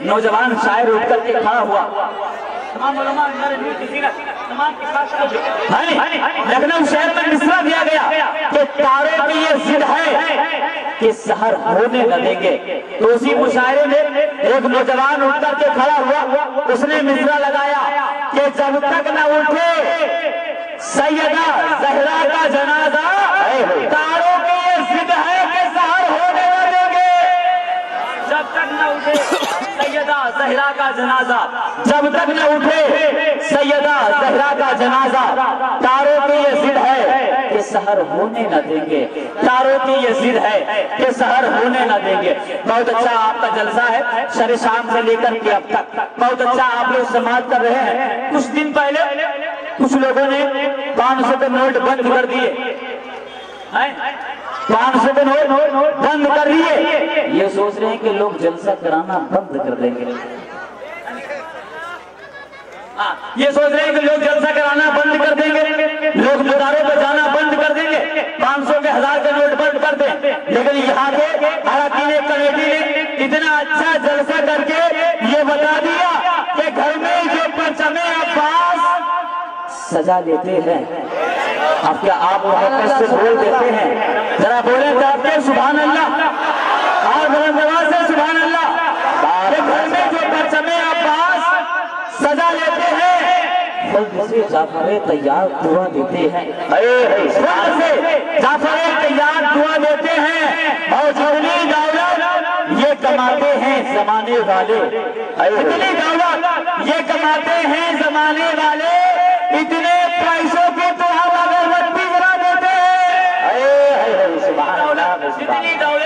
नौजवान शायर उठ करके खड़ा हुआ। लखनऊ शहर में मिसरा दिया गया कि तारों की ये जिद है कि सहर होने न देंगे। तो उसी मुशायरे में एक नौजवान उठ करके खड़ा हुआ, उसने मिसरा लगाया कि जब तक न उठे सैयदा ज़हरा का जनाजा, तारों की ये जिद है कि सहर होने न देंगे। जब तक न उठे सैयदा ज़हरा का जनाजा, जब तक न उठे सैयदा ज़हरा का जनाजा, तारों की ये जिद है कि सहर होने न देंगे। तारों की ये जिद है कि सहर होने न देंगे। बहुत अच्छा आपका जलसा है, शर शाम से लेकर के अब तक बहुत अच्छा आप लोग समाज कर रहे हैं। कुछ दिन पहले कुछ लोगों ने 500 के नोट बंद कर दिए, 500 के नोट बंद कर दिए। ये सोच रहे हैं कि लोग जलसा कराना बंद कर देंगे। ये सोच रहे हैं कि लोग जलसा कराना बंद कर देंगे, लोग मज़ारों पे जाना बंद कर देंगे, 500 के 1000 के नोट बंद कर दें। लेकिन यहाँ के अरकान कमेटी ने इतना अच्छा जलसा करके ये बता दिया कि घर में जो परचमे अब्बास सजा लेते हैं। अब क्या आप मोहब्बत से बोल देते हैं? जरा बोले तो सुभान अल्लाह और बुलंद आवाज से सुभान अल्लाह। घर में जो परचमे अब्बास सजा लेते हैं, खुद जाफर तैयार दुआ देते हैं। खुद से जाफर तैयार दुआ देते हैं और जितनी दौलत ये कमाते हैं जमाने वाले, इतनी दौलत ये कमाते हैं जमाने वाले, इतने पैसों के तो हम अगरबत्ती जला देते हैं। जितनी दौलत